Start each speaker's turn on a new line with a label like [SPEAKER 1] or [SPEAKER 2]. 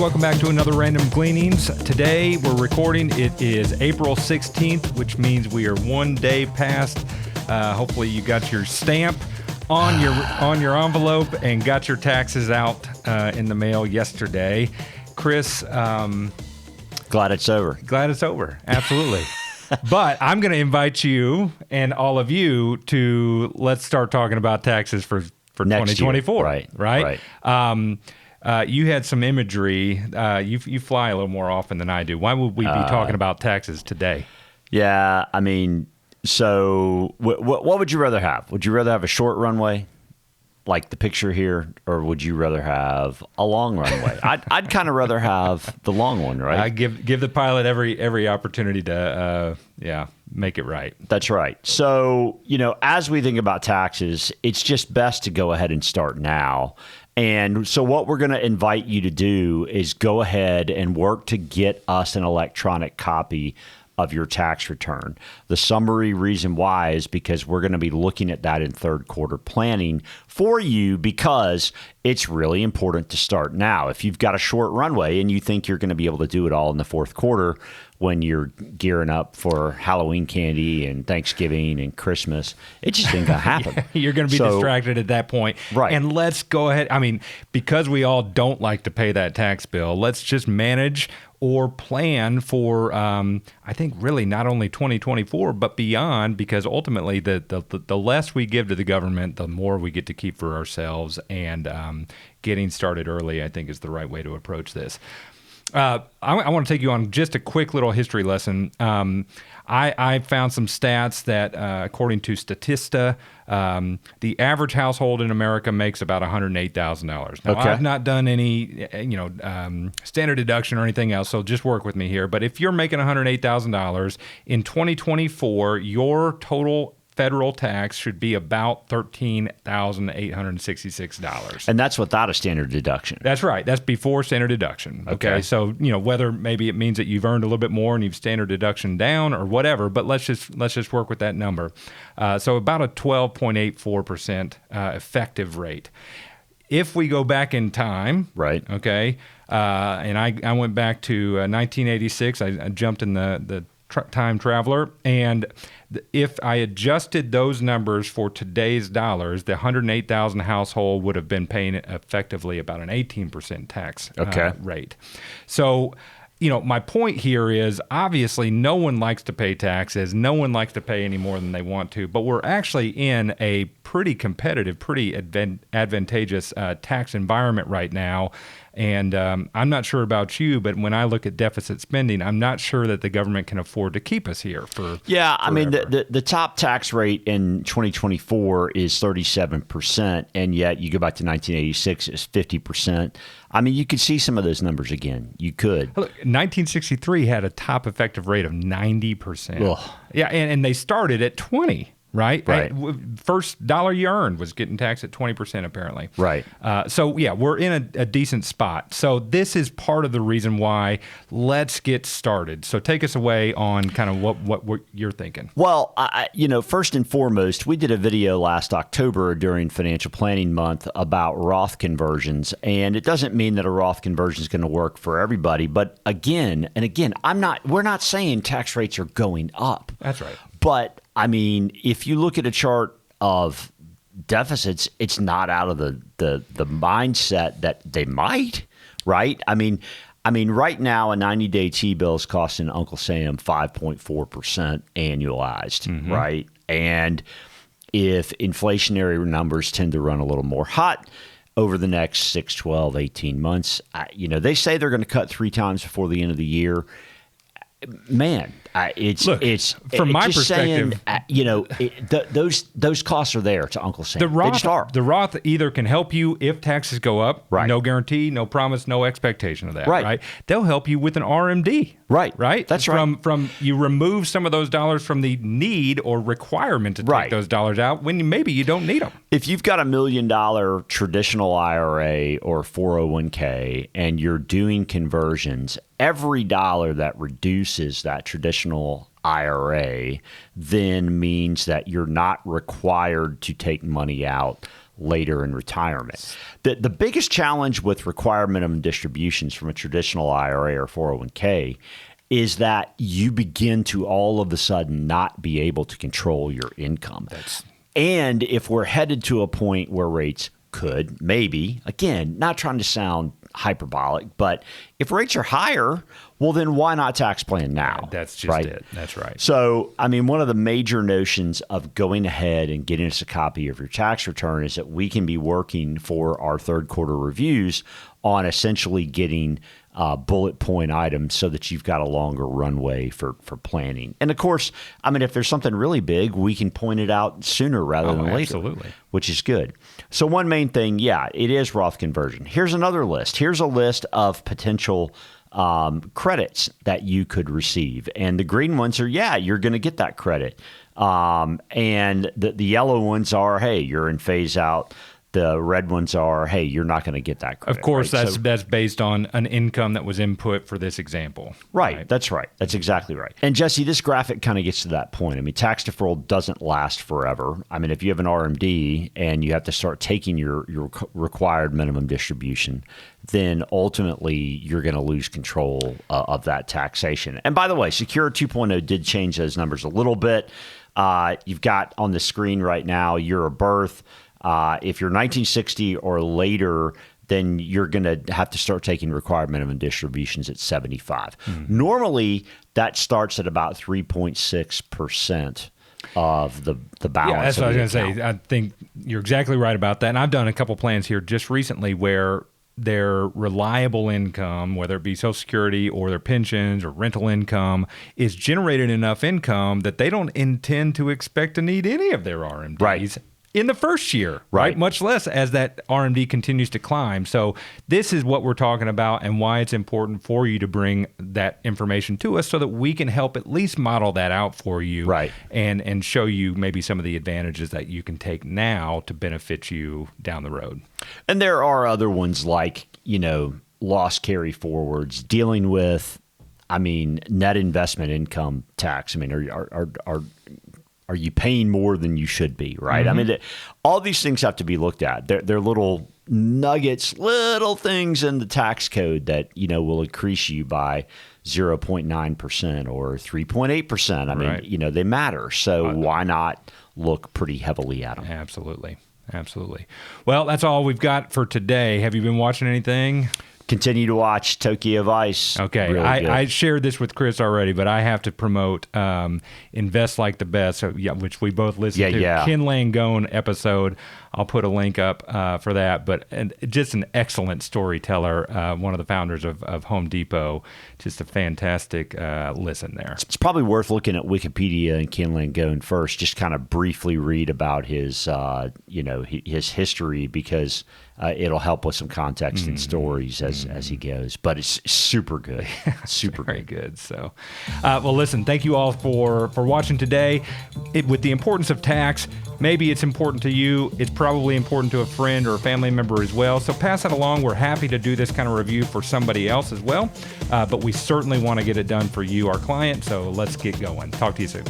[SPEAKER 1] welcome back to another Random Gleanings. Today we're recording. It is April 16th, which means we are one day past. Hopefully you got your stamp on your envelope and got your taxes out in the mail yesterday. Chris,
[SPEAKER 2] glad it's over.
[SPEAKER 1] Glad it's over. Absolutely. But I'm going to invite you and all of you to let's start talking about taxes for 2024.
[SPEAKER 2] Right.
[SPEAKER 1] You had some imagery. You fly a little more often than I do. Why would we be talking about taxes today?
[SPEAKER 2] Yeah, I mean, so what would you rather have? Would you rather have a short runway, like the picture here, or would you rather have a long runway? I'd kind of rather have the long one, right?
[SPEAKER 1] I give the pilot every opportunity to make it right.
[SPEAKER 2] That's right. So, as we think about taxes, it's just best to go ahead and start now. And so what we're going to invite you to do is go ahead and work to get us an electronic copy of your tax return. The summary reason why is because we're going to be looking at that in third quarter planning for you, because it's really important to start now. If you've got a short runway and you think you're going to be able to do it all in the fourth quarter when you're gearing up for Halloween candy and Thanksgiving and Christmas, it just ain't going to happen.
[SPEAKER 1] You're going to be distracted at that point.
[SPEAKER 2] Right.
[SPEAKER 1] And let's go ahead. I mean, because we all don't like to pay that tax bill, let's just manage or plan for, I think, really not only 2024, but beyond, because ultimately the less we give to the government, the more we get to keep for ourselves. And getting started early, I think, is the right way to approach this. I want to take you on just a quick little history lesson. I found some stats that, according to Statista, the average household in America makes about $108,000. Now,
[SPEAKER 2] Okay.
[SPEAKER 1] I've not done any, standard deduction or anything else, so just work with me here. But if you're making $108,000 in 2024, your total federal tax should be about $13,866.
[SPEAKER 2] And that's without a standard deduction.
[SPEAKER 1] That's right. That's before standard deduction. Okay. So, whether maybe it means that you've earned a little bit more and you've standard deduction down or whatever, but let's just work with that number. So about a 12.84% effective rate. If we go back in time,
[SPEAKER 2] right?
[SPEAKER 1] Okay, and I went back to 1986. I jumped in the time traveler, and if I adjusted those numbers for today's dollars, the 108,000 household would have been paying effectively about an 18% tax rate. So, my point here is obviously no one likes to pay taxes. No one likes to pay any more than they want to, but we're actually in a pretty competitive, pretty advantageous tax environment right now. And I'm not sure about you, but when I look at deficit spending, I'm not sure that the government can afford to keep us here for
[SPEAKER 2] forever. I mean,
[SPEAKER 1] the
[SPEAKER 2] top tax rate in 2024 is 37%, and yet you go back to 1986, it's 50%. I mean, you could see some of those numbers again. You could.
[SPEAKER 1] Look, 1963 had a top effective rate of 90%.
[SPEAKER 2] Ugh.
[SPEAKER 1] Yeah, and they started at 20. Right. First dollar you earned was getting taxed at 20%, apparently.
[SPEAKER 2] Right.
[SPEAKER 1] So, yeah, we're in a decent spot. So this is part of the reason why. Let's get started. So take us away on kind of what you're thinking.
[SPEAKER 2] Well, first and foremost, we did a video last October during Financial Planning Month about Roth conversions. And it doesn't mean that a Roth conversion is going to work for everybody. But again, we're not saying tax rates are going up.
[SPEAKER 1] That's right.
[SPEAKER 2] But I mean, if you look at a chart of deficits, it's not out of the mindset that they might, right? I mean, right now a 90-day T-bill is costing Uncle Sam 5.4% annualized, right? And if inflationary numbers tend to run a little more hot over the next 6, 12, 18 months, they say they're going to cut 3 times before the end of the year. Man, it's
[SPEAKER 1] from my perspective,
[SPEAKER 2] those costs are there to Uncle Sam.
[SPEAKER 1] The Roth either can help you if taxes go up,
[SPEAKER 2] right?
[SPEAKER 1] No guarantee, no promise, no expectation of that, right? They'll help you with an RMD, right? That's right. From you remove some of those dollars from the need or requirement to take those dollars out when maybe you don't need them.
[SPEAKER 2] If you've got $1 million traditional IRA or 401k and you're doing conversions, every dollar that reduces that traditional IRA then means that you're not required to take money out later in retirement. The biggest challenge with required minimum distributions from a traditional IRA or 401k is that you begin to all of a sudden not be able to control your income. And if we're headed to a point where rates could, maybe, again, not trying to sound hyperbolic, but if rates are higher, well, then why not tax plan now?
[SPEAKER 1] That's just
[SPEAKER 2] right?
[SPEAKER 1] it. That's right.
[SPEAKER 2] So, I mean, one of the major notions of going ahead and getting us a copy of your tax return is that we can be working for our third quarter reviews on essentially getting bullet point items so that you've got a longer runway for planning. And of course, I mean, if there's something really big, we can point it out sooner rather than later.
[SPEAKER 1] Absolutely.
[SPEAKER 2] Which is good. So one main thing, yeah, it is Roth conversion. Here's another list. Here's a list of potential credits that you could receive. And the green ones are, yeah, you're going to get that credit. And the yellow ones are, hey, you're in phase out. The red ones are, hey, you're not going to get that credit.
[SPEAKER 1] Of course,
[SPEAKER 2] right?
[SPEAKER 1] that's based on an income that was input for this example.
[SPEAKER 2] Right. That's right. That's exactly right. And Jesse, this graphic kind of gets to that point. I mean, tax deferral doesn't last forever. I mean, if you have an RMD and you have to start taking your required minimum distribution, then ultimately you're going to lose control of that taxation. And by the way, Secure 2.0 did change those numbers a little bit. You've got on the screen right now year of birth. If you're 1960 or later, then you're going to have to start taking required minimum distributions at 75. Normally, that starts at about 3.6% of the balance.
[SPEAKER 1] Yeah, that's what I was going to say. I think you're exactly right about that. And I've done a couple plans here just recently where their reliable income, whether it be Social Security or their pensions or rental income, is generated enough income that they don't intend to expect to need any of their RMDs.
[SPEAKER 2] Right.
[SPEAKER 1] In the first year, right? Much less as that RMD continues to climb. So this is what we're talking about and why it's important for you to bring that information to us so that we can help at least model that out for you,
[SPEAKER 2] right? And
[SPEAKER 1] show you maybe some of the advantages that you can take now to benefit you down the road.
[SPEAKER 2] And there are other ones like, loss carry forwards, dealing with, net investment income tax. I mean, are you paying more than you should be, right? I mean, all these things have to be looked at. They're little nuggets, little things in the tax code that, will increase you by 0.9% or 3.8%. I mean, they matter. So why not look pretty heavily at them?
[SPEAKER 1] Absolutely. Well, that's all we've got for today. Have you been watching anything?
[SPEAKER 2] Continue to watch Tokyo Vice.
[SPEAKER 1] Okay.
[SPEAKER 2] Really
[SPEAKER 1] I shared this with Chris already, but I have to promote Invest Like the Best, which we both listened to.
[SPEAKER 2] Yeah.
[SPEAKER 1] Ken Langone episode. I'll put a link up for that. But just an excellent storyteller, one of the founders of Home Depot. Just a fantastic listen there.
[SPEAKER 2] It's probably worth looking at Wikipedia and Ken Langone first, just kind of briefly read about his, his history, because it'll help with some context and stories as he goes. But it's super good. Super
[SPEAKER 1] Very good. So, well, listen, thank you all for watching today. With the importance of tax, maybe it's important to you. It's probably important to a friend or a family member as well. So pass it along. We're happy to do this kind of review for somebody else as well. But we certainly want to get it done for you, our client. So let's get going. Talk to you soon.